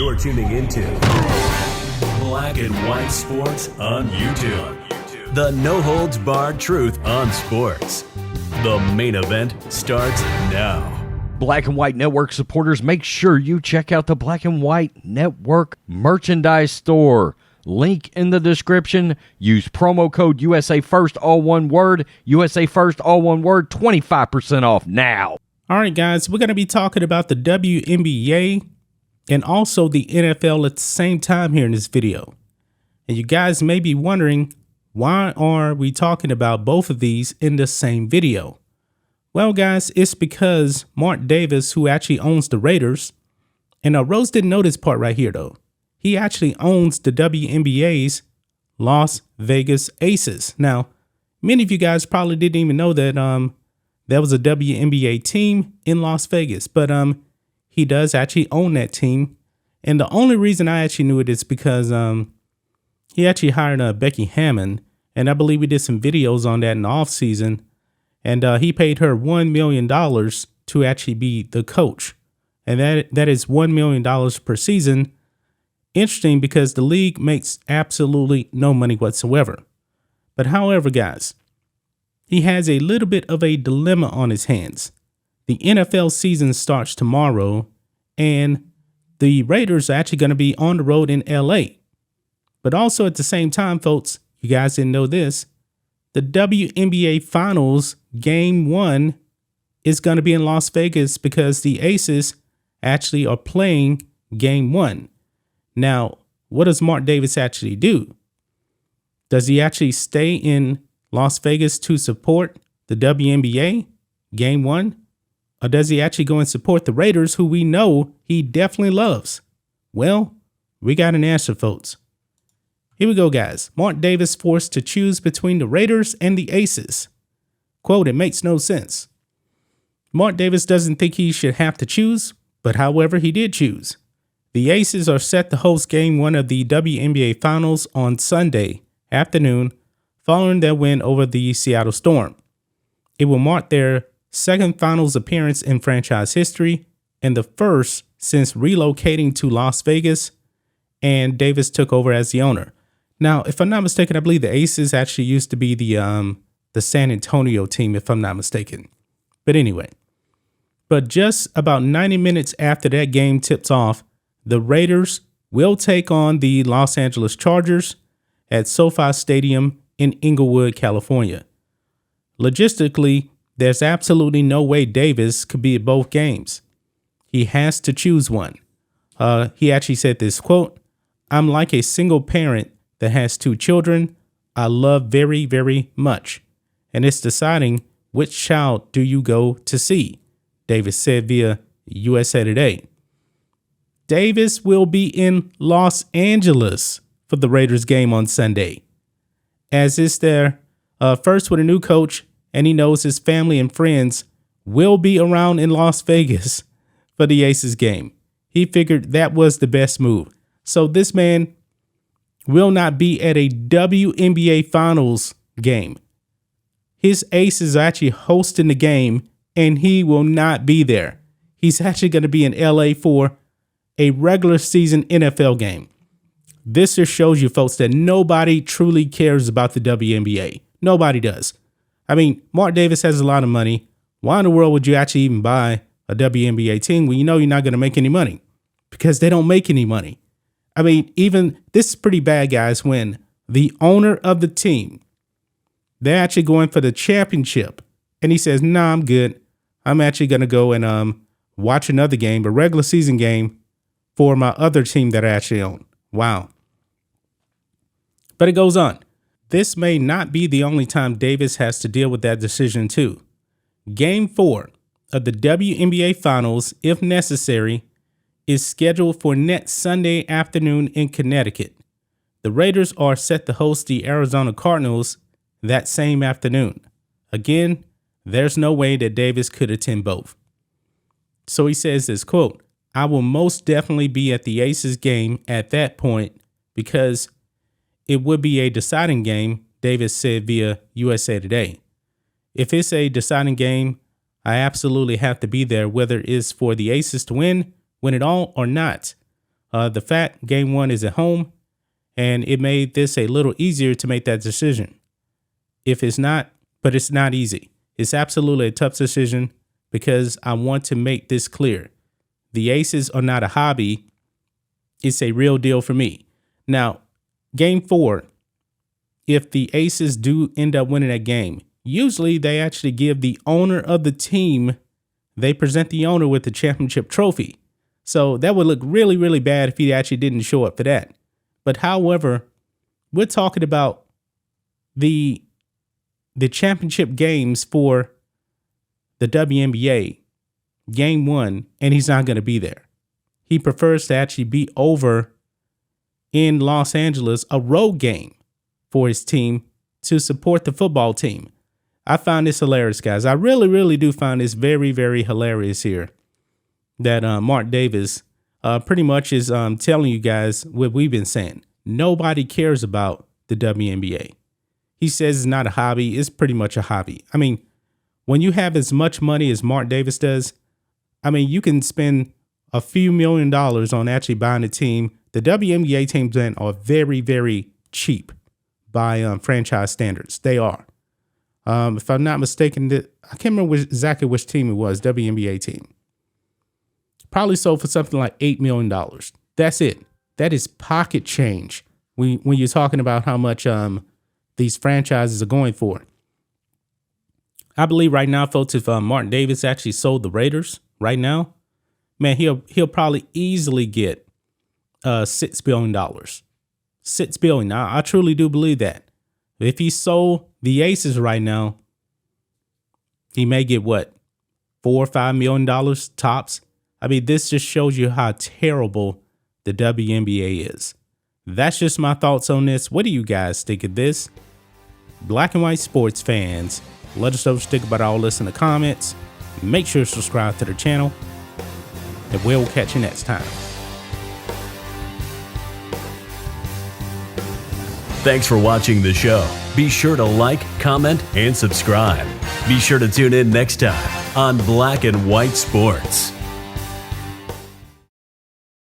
You're tuning into Black and White Sports on YouTube. The no-holds-barred truth on sports. The main event starts now. Black and White Network supporters, make sure you check out the Black and White Network merchandise store. Link in the description. Use promo code USA First, all one word. USA First, all one word. 25% off now. All right, guys, we're going to be talking about the WNBA and also the NFL at the same time here in this video. And you guys may be wondering, why are we talking about both of these in the same video? Well, guys, it's because Mark Davis, who actually owns the Raiders, and Rose didn't know this part right here, though. He actually owns the WNBA's Las Vegas Aces. Now, many of you guys probably didn't even know that there was a WNBA team in Las Vegas, but he does actually own that team. And the only reason I actually knew it is because he actually hired Becky Hammon, and I believe we did some videos on that in the off season. And he paid her $1 million to actually be the coach. And that is $1 million per season. Interesting because the league makes absolutely no money whatsoever. But however, guys, he has a little bit of a dilemma on his hands. The NFL season starts tomorrow, and the Raiders are actually going to be on the road in LA. But also at the same time, folks, you guys didn't know this, the WNBA Finals Game 1 is going to be in Las Vegas because the Aces actually are playing Game 1. Now, what does Mark Davis actually do? Does he actually stay in Las Vegas to support the WNBA Game 1? Or does he actually go and support the Raiders, who we know he definitely loves? Well, we got an answer, folks. Here we go, guys. Mark Davis forced to choose between the Raiders and the Aces. Quote, "It makes no sense." Mark Davis doesn't think he should have to choose, but however, he did choose. The Aces are set to host Game 1 of the WNBA Finals on Sunday afternoon, following their win over the Seattle Storm. It will mark their second Finals appearance in franchise history and the first since relocating to Las Vegas, and Davis took over as the owner. Now, if I'm not mistaken, I believe the Aces actually used to be the San Antonio team, if I'm not mistaken. But anyway, but just about 90 minutes after that game tips off, the Raiders will take on the Los Angeles Chargers at SoFi Stadium in Inglewood, California. Logistically, there's absolutely no way Davis could be at both games. He has to choose one. He actually said this, quote, "I'm like a single parent that has two children I love very, very much. And it's deciding which child do you go to see," Davis said via USA Today. Davis will be in Los Angeles for the Raiders game on Sunday, as it's their first with a new coach, and he knows his family and friends will be around in Las Vegas for the Aces game. He figured that was the best move. So this man will not be at a WNBA Finals game. His Aces are actually hosting the game, and he will not be there. He's actually going to be in LA for a regular season NFL game. This just shows you, folks, that nobody truly cares about the WNBA. Nobody does. I mean, Mark Davis has a lot of money. Why in the world would you actually even buy a WNBA team when you know you're not going to make any money? Because they don't make any money. I mean, even this is pretty bad, guys, when the owner of the team, they're actually going for the championship, and he says, "Nah, I'm good. I'm actually going to go and watch another game, a regular season game, for my other team that I actually own." Wow. But it goes on. This may not be the only time Davis has to deal with that decision too. Game 4 of the WNBA Finals, if necessary, is scheduled for next Sunday afternoon in Connecticut. The Raiders are set to host the Arizona Cardinals that same afternoon. Again, there's no way that Davis could attend both. So he says this, quote, "I will most definitely be at the Aces game at that point because it would be a deciding game," Davis said via USA Today. "If it's a deciding game, I absolutely have to be there, whether it's for the Aces to win it all or not. The fact game 1 is at home, and it made this a little easier to make that decision. But it's not easy. It's absolutely a tough decision because I want to make this clear. The Aces are not a hobby. It's a real deal for me. Now, game 4, if the Aces do end up winning that game, usually they actually give the owner of the team, they present the owner with the championship trophy. So that would look really, really bad if he actually didn't show up for that. But however, we're talking about the championship games for the WNBA, game 1, and he's not going to be there. He prefers to actually be over in Los Angeles, a road game for his team to support the football team. I find this hilarious, guys. I really, really do find this very, very hilarious here that Mark Davis pretty much is telling you guys what we've been saying. Nobody cares about the WNBA. He says it's not a hobby. It's pretty much a hobby. I mean, when you have as much money as Mark Davis does, I mean, you can spend a few $1 million on actually buying a team. The WNBA teams then are very, very cheap by franchise standards. They are. If I'm not mistaken, I can't remember exactly which team it was, WNBA team. Probably sold for something like $8 million. That's it. That is pocket change when you're talking about how much these franchises are going for. I believe right now, folks, if Martin Davis actually sold the Raiders right now, man, he'll probably easily get $6 billion. $6 billion. I truly do believe that. If he sold the Aces right now, he may get what, $4 or $5 million tops. I mean, this just shows you how terrible the WNBA is. That's just my thoughts on this. What do you guys think of this? Black and white sports fans, let us know what you think about all this in the comments. Make sure to subscribe to the channel, and we'll catch you next time. Thanks for watching the show. Be sure to like, comment, and subscribe. Be sure to tune in next time on Black and White Sports.